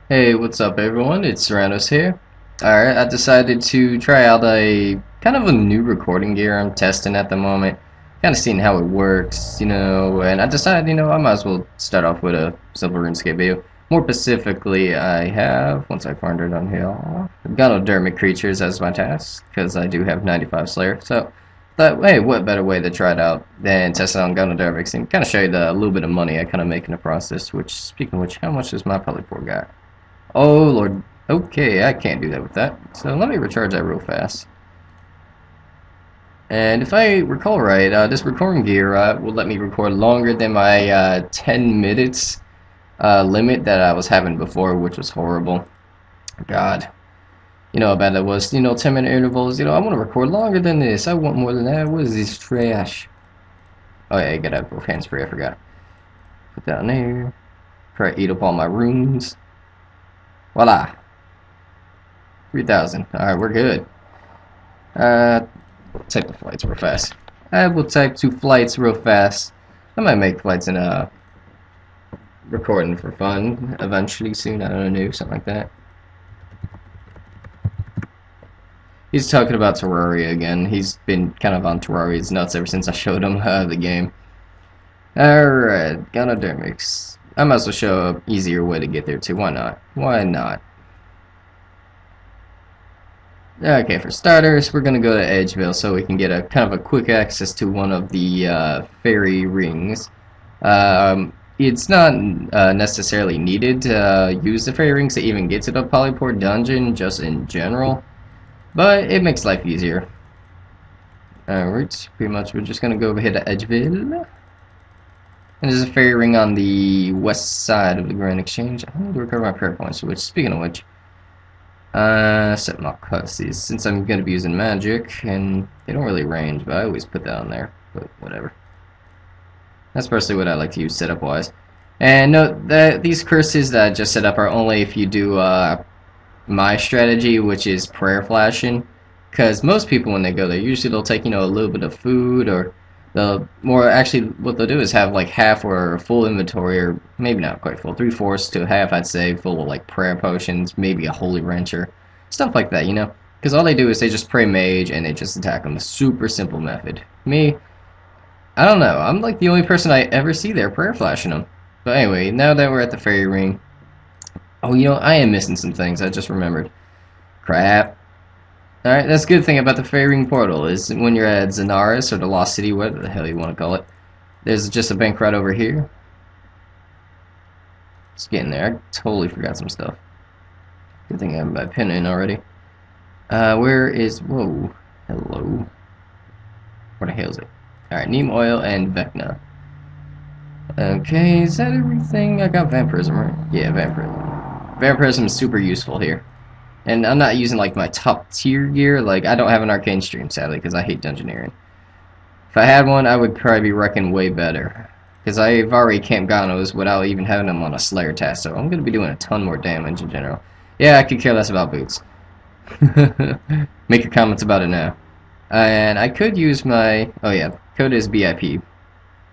Hey, what's up everyone? It's Serranos here. Alright, I decided to try out a kind of a new recording gear I'm testing at the moment. Kind of seeing how it works, and I decided, I might as well start off with a simple Runescape video. More specifically, I have, once I find it on here, Ganodermic creatures as my task, because I do have 95 Slayer. So, thought, hey, what better way to try it out than test it on Ganodermics and kind of show you the little bit of money I kind of make in the process, which, speaking of which, how much does my polypore got? Oh lord. Okay, I can't do that with that. So let me recharge that real fast. And if I recall right, this recording gear will let me record longer than my 10 minutes limit that I was having before, which was horrible. God. You know how bad that was. 10-minute intervals. I want to record longer than this. I want more than that. What is this trash? Oh yeah, I gotta have both hands free. I forgot. Put that on there. Try to eat up all my runes. Voila. 3,000. Alright, we're good. Type the flights real fast. I will type 2 flights real fast. I might make flights in recording for fun eventually soon. I don't know, something like that. He's talking about Terraria again. He's been kind of on Terraria's nuts ever since I showed him the game. Alright, Ganodermics. I might as well show an easier way to get there too. Why not? Why not? Okay, for starters, we're gonna go to Edgeville so we can get a kind of a quick access to one of the fairy rings. It's not necessarily needed to use the fairy rings to even get to the Polyport dungeon, just in general, but it makes life easier. Alright, pretty much we're just gonna go over here to Edgeville. And there's a fairy ring on the west side of the Grand Exchange. I need to recover my prayer points, which, speaking of which, set my cutscenes, since I'm going to be using magic, and they don't really range, but I always put that on there, but whatever. That's personally what I like to use setup-wise. And note that these curses that I just set up are only if you do my strategy, which is prayer flashing, because most people when they go there, usually they'll take, a little bit of food, or they'll, more actually, what they'll do is have like half or full inventory, or maybe not quite full, 3/4 to half, I'd say, full of like prayer potions, maybe a holy wrencher, stuff like that, because all they do is they just pray mage and they just attack them. A super simple method. Me, I don't know, I'm like the only person I ever see there prayer flashing them. But anyway, now that we're at the fairy ring, oh, I am missing some things, I just remembered. Crap. Alright, that's a good thing about the fairy ring portal, is when you're at Zenaris, or the Lost City, whatever the hell you want to call it, there's just a bank right over here. It's getting there. I totally forgot some stuff. Good thing I have my pen in already. Where is... Whoa. Hello. Where the hell is it? Alright, neem oil and Vecna. Okay, is that everything? I got Vampirism, right? Yeah, Vampirism. Vampirism is super useful here. And I'm not using like my top tier gear, like I don't have an arcane stream sadly because I hate dungeoneering. If I had one I would probably be wrecking way better. Because I've already camped Ganos without even having them on a Slayer task, so I'm going to be doing a ton more damage in general. Yeah, I could care less about boots. Make your comments about it now. And I could use my, oh yeah, code is BIP.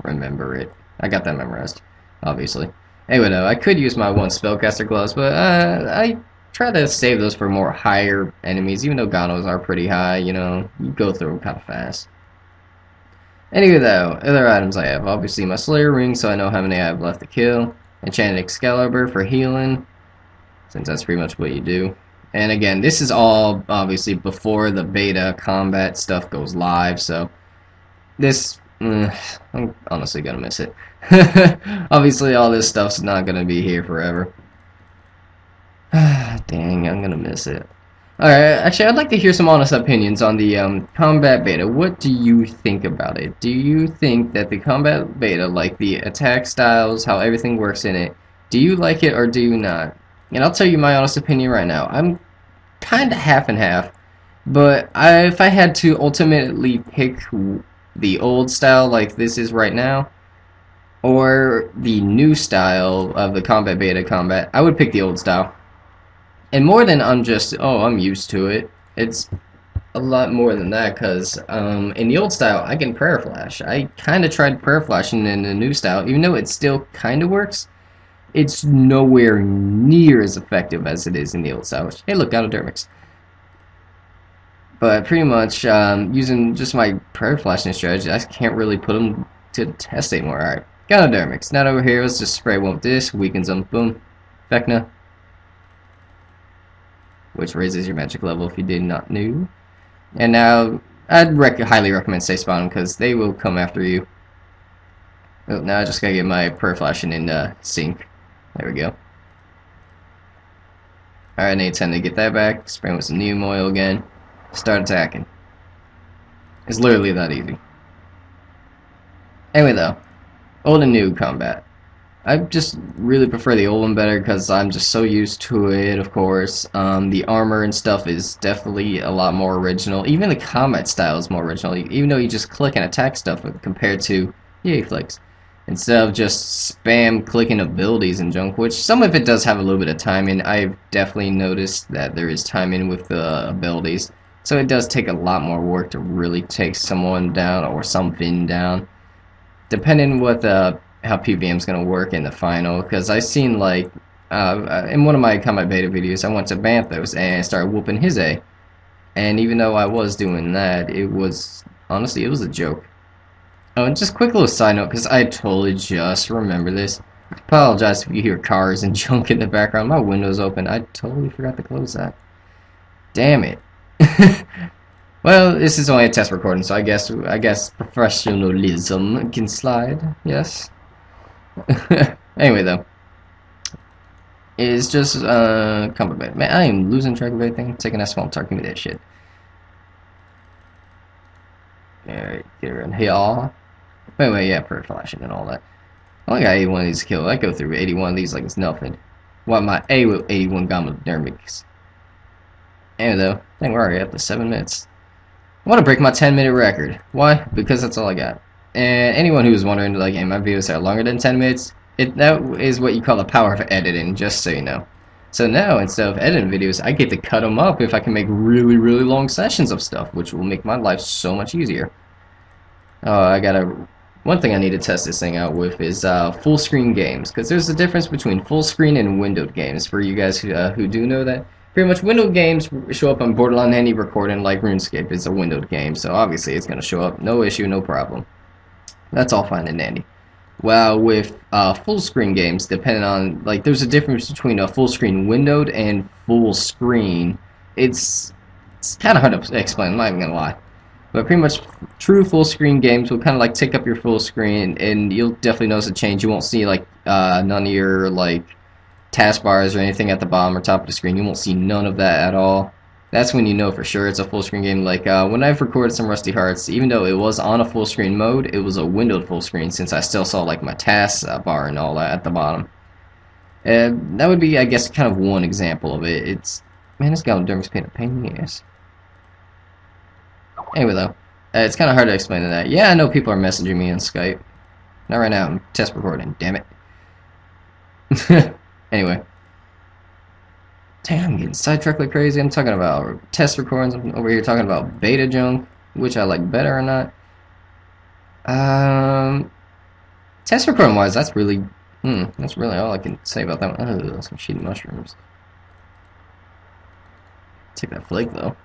Remember it. I got that memorized, obviously. Anyway though, I could use my 1 spellcaster gloves, but I try to save those for more higher enemies, even though Ganos are pretty high, you go through them kind of fast. Anyway though, other items I have, obviously my Slayer ring, so I know how many I have left to kill. Enchanted Excalibur for healing, since that's pretty much what you do. And again, this is all obviously before the beta combat stuff goes live, so this, I'm honestly gonna miss it. Obviously all this stuff's not gonna be here forever. Dang, I'm gonna miss it. Alright, actually I'd like to hear some honest opinions on the combat beta. What do you think about it? Do you think that the combat beta, like the attack styles, how everything works in it, do you like it or do you not? And I'll tell you my honest opinion right now. I'm kinda half and half, but if I had to ultimately pick the old style like this is right now, or the new style of the combat beta combat, I would pick the old style. And more than I'm just, oh, I'm used to it, it's a lot more than that, because in the old style, I can prayer flash. I kind of tried prayer flashing in the new style, even though it still kind of works. it's nowhere near as effective as it is in the old style. Hey, look, Ganodermics. But pretty much using just my prayer flashing strategy, I can't really put them to the test anymore. Alright, Ganodermics. Now over here, let's just spray one with this, weakens them, boom, Vecna, which raises your magic level if you did not know. And now, I'd highly recommend stay spawning because they will come after you. Oh, now I just gotta get my prayer flashing in sync. There we go. Alright, I need time to get that back, spray with some neem oil again. Start attacking. It's literally that easy. Anyway though, old and new combat. I just really prefer the old one better because I'm just so used to it, of course. The armor and stuff is definitely a lot more original. Even the combat style is more original, even though you just click and attack stuff compared to yay flicks. Instead of just spam clicking abilities and junk, which some of it does have a little bit of timing. I've definitely noticed that there is timing with the abilities. So it does take a lot more work to really take someone down or something down, depending what how PvM is going to work in the final. Because I've seen like in one of my combat beta videos, I went to Banthos and started whooping his A, and even though I was doing that, it was honestly it was a joke. Oh, and just quick little side note, because I totally just remember this. I apologize if you hear cars and junk in the background. My window's open. I totally forgot to close that. Damn it. Well, this is only a test recording, so I guess professionalism can slide. Yes. Anyway, though, it's just combat beta. Man, I am losing track of everything. Taking that small talk, give me that shit. Alright, get her in here. Anyway, yeah, prayer flashing and all that. I only got 81 of these to kill. I go through 81 of these like it's nothing. What my A with 81 Ganodermics. Anyway, though, I think we're already up to 7 minutes. I want to break my 10-minute record. Why? Because that's all I got. And anyone who's wondering, like, hey, my videos are longer than 10 minutes, that is what you call the power of editing, just so you know. So now, instead of editing videos, I get to cut them up if I can make really, really long sessions of stuff, which will make my life so much easier. One thing I need to test this thing out with is full screen games, because there's a difference between full screen and windowed games. For you guys who do know that, pretty much windowed games show up on borderline any recording, like Runescape is a windowed game, so obviously it's going to show up, no issue, no problem. That's all fine and dandy. Well, with full screen games, depending on, like, there's a difference between a full screen windowed and full screen. It's kind of hard to explain, I'm not even going to lie. But pretty much true full screen games will kind of like take up your full screen, and you'll definitely notice a change. You won't see like none of your like taskbars or anything at the bottom or top of the screen. You won't see none of that at all. That's when you know for sure it's a full screen game. Like when I've recorded some Rusty Hearts, even though it was on a full screen mode, it was a windowed full screen since I still saw like my task bar and all that at the bottom. And that would be, I guess, kind of one example of it. Man, this Ganodermic's being a pain in the ass. Anyway, though, it's kind of hard to explain to that. Yeah, I know people are messaging me on Skype. Not right now, I'm test recording, damn it. Anyway. Damn, I'm getting sidetracked like crazy. I'm talking about test recordings. I'm over here talking about beta junk, which I like better or not. Test recording wise, that's really all I can say about that one. Oh, some shitty mushrooms. Take that flake though.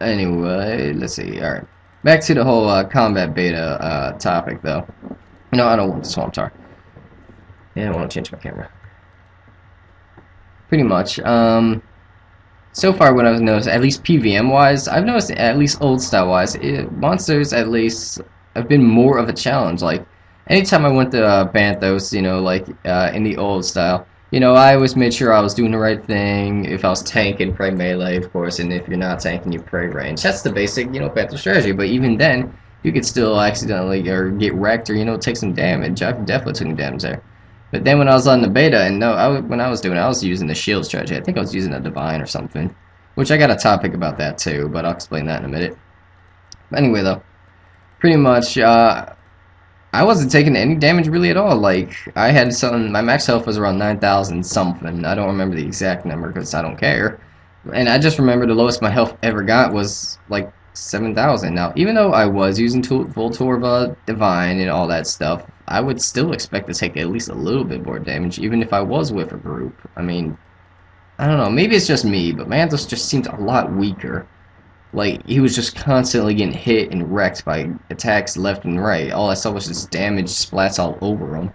Anyway, let's see. Alright. Back to the whole combat beta topic, though. No, I don't want the swamp tar. Yeah, I want to change my camera. Pretty much. So far, what I've noticed, at least PvM-wise, I've noticed, at least old-style-wise, monsters, at least, have been more of a challenge. Like, anytime I went to Banthos, you know, like, in the old style, you know, I always made sure I was doing the right thing. If I was tanking, pray melee, of course, and if you're not tanking, you pray range. That's the basic, you know, Panther strategy. But even then, you could still accidentally or get wrecked or, you know, take some damage. I've definitely taken damage there. But then when I was on the beta, and when I was doing it, I was using the shield strategy. I think I was using a divine or something. Which I got a topic about that too, but I'll explain that in a minute. But anyway, though, pretty much, I wasn't taking any damage really at all. Like, I had something, my max health was around 9,000 something. I don't remember the exact number because I don't care. And I just remember the lowest my health ever got was like 7,000. Now, even though I was using full Torva, Divine, and all that stuff, I would still expect to take at least a little bit more damage, even if I was with a group. I mean, I don't know, maybe it's just me, but Manthos just seemed a lot weaker. Like, he was just constantly getting hit and wrecked by attacks left and right. All I saw was just damage splats all over him.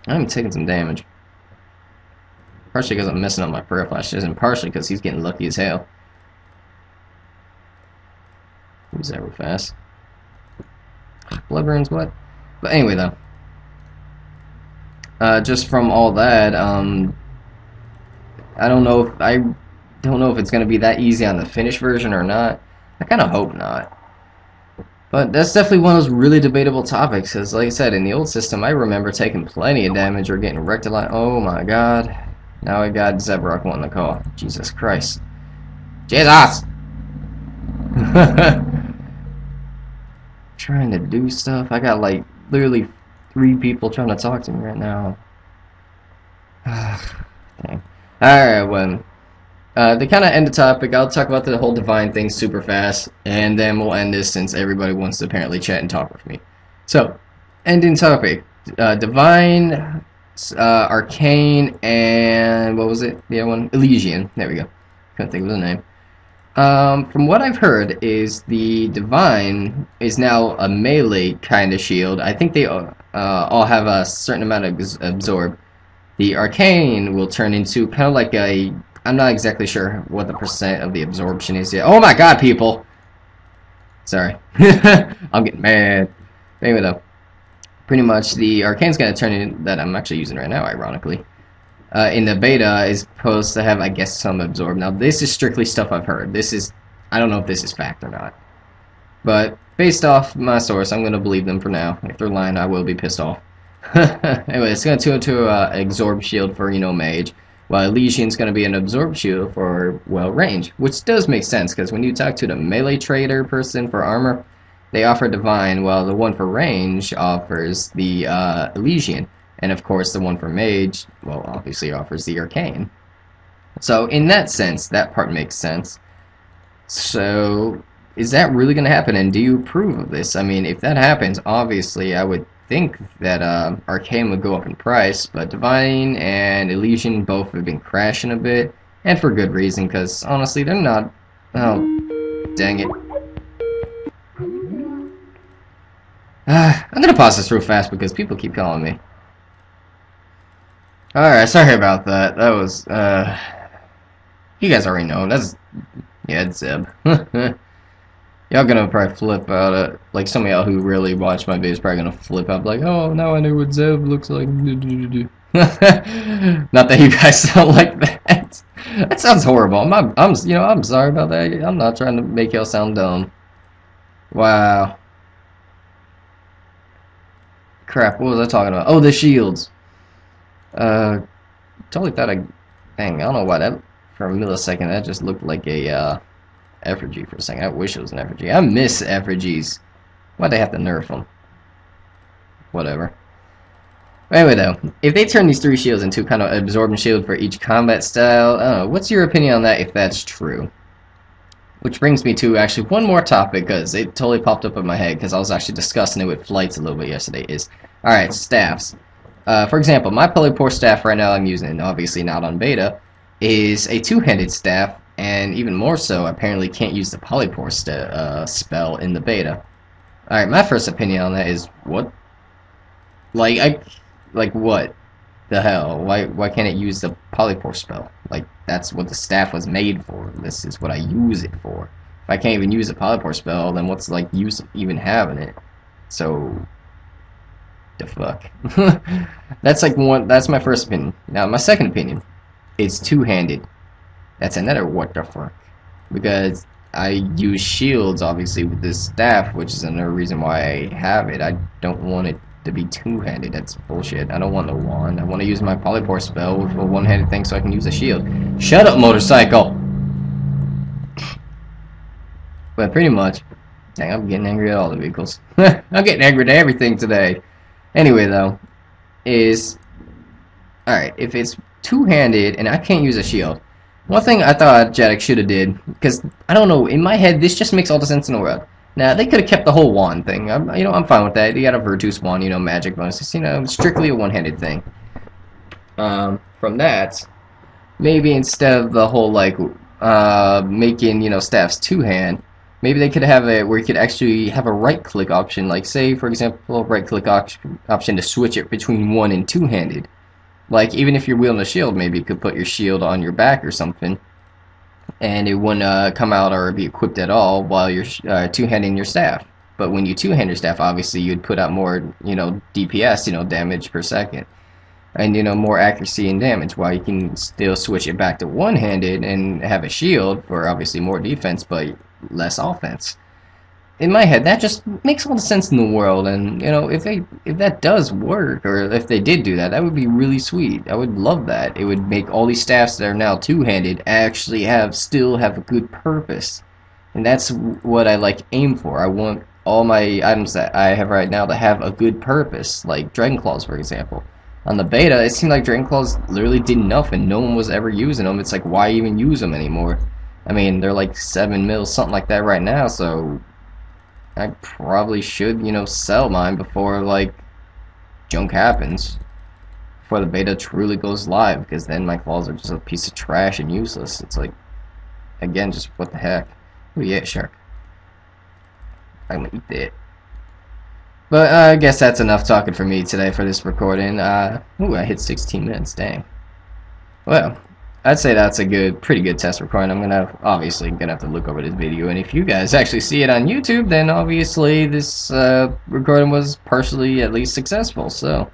I'm taking some damage. Partially because I'm messing up my prayer flashes, and partially because he's getting lucky as hell. Use that real fast. Blood burns, what? But anyway, though. Just from all that, I don't know if it's gonna be that easy on the finished version or not. I kind of hope not. But that's definitely one of those really debatable topics, because like I said, in the old system, I remember taking plenty of damage or getting wrecked a lot. Oh my god. Now I got Zebrock wanting the call. Jesus Christ. Jesus! Trying to do stuff. I got like literally 3 people trying to talk to me right now. Dang. Alright, well. To kind of end the topic, I'll talk about the whole divine thing super fast, and then we'll end this since everybody wants to apparently chat and talk with me. So, ending topic. Divine, Arcane, and what was it? The other one? Elysian. There we go. Couldn't think of the name. From what I've heard is the Divine is now a melee kind of shield. I think they all have a certain amount of absorb. The Arcane will turn into kind of like a... I'm not exactly sure what the percent of the absorption is yet. Oh my god, people! Sorry. I'm getting mad. Anyway, though. Pretty much, the Arcane's going to turn in... that I'm actually using right now, ironically. In the beta is supposed to have, I guess, some absorb. Now, this is strictly stuff I've heard. This is... I don't know if this is fact or not. But, based off my source, I'm going to believe them for now. If they're lying, I will be pissed off. Anyway, it's going to turn into an absorb shield for, mage. While Elysian's going to be an absorb shield for, well, range. Which does make sense, because when you talk to the melee trader person for armor, they offer Divine, while the one for range offers the Elysian. And of course, the one for mage, well, obviously offers the Arcane. So, in that sense, that part makes sense. So, is that really going to happen, and do you approve of this? I mean, if that happens, obviously, I would think that Arcane would go up in price, but Divine and Elysian both have been crashing a bit, and for good reason, because honestly, they're not... Oh, dang it. I'm gonna pause this real fast because people keep calling me. Alright, sorry about that. That was, you guys already know. That's... yeah, it's Zeb. Y'all gonna probably flip out. Like, some of y'all who really watch my videos probably gonna flip out, like, oh, now I know what Zeb looks like. Not that you guys sound like that. That sounds horrible. I'm sorry about that. I'm not trying to make y'all sound dumb. Wow. Crap, what was I talking about? Oh, the shields. Totally thought dang, I don't know why that, for a millisecond, that just looked like a, effigy for a second. I wish it was an effigy. I miss effigies. Why'd they have to nerf them? Whatever. Anyway, though, if they turn these 3 shields into kind of absorbing shield for each combat style, what's your opinion on that if that's true? Which brings me to actually one more topic, because it totally popped up in my head, because I was actually discussing it with Flights a little bit yesterday, is, alright, staffs. For example, my Polypore staff right now I'm using, obviously not on beta, is a 2-handed staff, and even more so, apparently can't use the Polypore spell in the beta. Alright, my first opinion on that is, what? Like what the hell? Why can't it use the Polypore spell? Like, that's what the staff was made for. This is what I use it for. If I can't even use a Polypore spell, then what's like use of even having it? So, the fuck. That's my first opinion. Now, my second opinion, it's 2-handed. That's another what the fuck. Because I use shields, obviously, with this staff, which is another reason why I have it. I don't want it to be 2-handed. That's bullshit. I don't want no wand. I want to use my Polypore spell with a 1-handed thing so I can use a shield. Shut up, motorcycle! But pretty much, dang, I'm getting angry at all the vehicles. I'm getting angry at everything today. Anyway, though, is... alright, if it's 2-handed and I can't use a shield, one thing I thought Jadek should have did, because, I don't know, in my head, this just makes all the sense in the world. Now they could have kept the whole wand thing. I'm fine with that. You got a Virtus wand, magic bonuses. Strictly a one-handed thing. From that, maybe instead of the whole like making staffs two-hand, maybe they could have it where you could actually have a right-click option. Like say, for example, right-click option to switch it between one and two-handed. Like even if you're wielding a shield, maybe you could put your shield on your back or something, and it wouldn't come out or be equipped at all while you're two-handing your staff. But when you two-hand your staff, obviously you'd put out more, DPS, damage per second, and more accuracy and damage. While you can still switch it back to one-handed and have a shield for obviously more defense, but less offense. In my head, that just makes all the sense in the world, and if that does work, or if they did do that, that would be really sweet. I would love that. It would make all these staffs that are now two-handed actually still have a good purpose, and that's what I aim for. I want all my items that I have right now to have a good purpose, like Dragon Claws, for example. On the beta, it seemed like Dragon Claws literally did enough, and no one was ever using them. It's like, why even use them anymore? I mean, they're like 7 mils, something like that right now, so I probably should, sell mine before, junk happens. Before the beta truly goes live, because then my claws are just a piece of trash and useless. It's like, again, just what the heck. Oh yeah, shark. I'm gonna eat that. But I guess that's enough talking for me today for this recording. Ooh, I hit 16 minutes, dang. Well, I'd say that's a pretty good test recording. I'm obviously gonna have to look over this video, and if you guys actually see it on YouTube, then obviously this recording was partially at least successful. So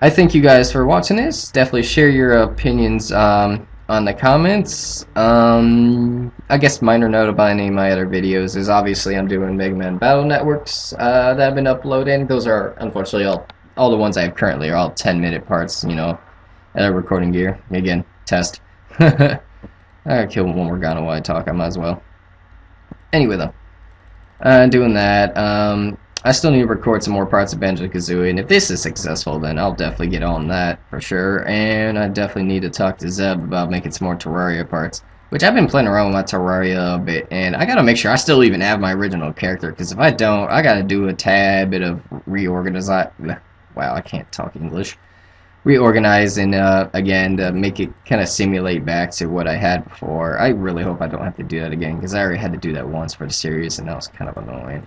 I thank you guys for watching this. Definitely share your opinions on the comments. I guess minor note about any of my other videos is obviously I'm doing Mega Man Battle Networks that I've been uploading. Those are unfortunately all the ones I have currently are all 10-minute parts, at a recording gear. Again, test. I gotta kill one more Gano while I talk, I might as well. Anyway though, doing that, I still need to record some more parts of Banjo-Kazooie, and if this is successful, then I'll definitely get on that for sure, and I definitely need to talk to Zeb about making some more Terraria parts, which I've been playing around with my Terraria a bit, and I gotta make sure I still even have my original character, because if I don't, I gotta do a tad bit of wow, I can't talk English. Reorganizing again to make it kind of simulate back to what I had before. I really hope I don't have to do that again, because I already had to do that once for the series, and that was kind of annoying.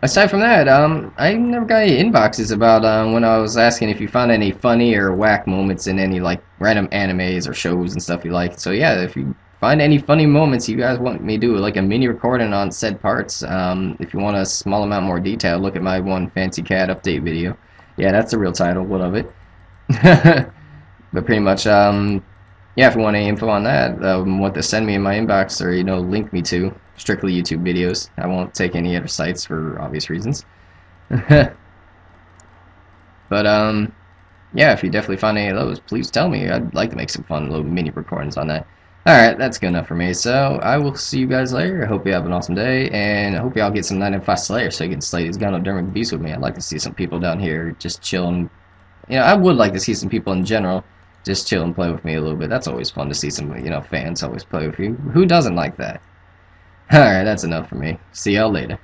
Aside from that, I never got any inboxes about when I was asking if you found any funny or whack moments in any random animes or shows and stuff you like. So yeah, if you find any funny moments you guys want me to do, like a mini recording on said parts, if you want a small amount more detail, look at my one Fancy Cat update video. Yeah, that's the real title, what of it. But pretty much, yeah, if you want any info on that, want to send me in my inbox or, link me to strictly YouTube videos. I won't take any other sites for obvious reasons. But, yeah, if you definitely find any of those, please tell me. I'd like to make some fun little mini recordings on that. Alright, that's good enough for me, so I will see you guys later. I hope you have an awesome day, and I hope y'all get some 9-5 Slayer so you can slay these Ganodermic beasts with me. I'd like to see some people down here just chilling. I would like to see some people in general just chill and play with me a little bit. That's always fun to see some, fans always play with you. Who doesn't like that? Alright, that's enough for me. See y'all later.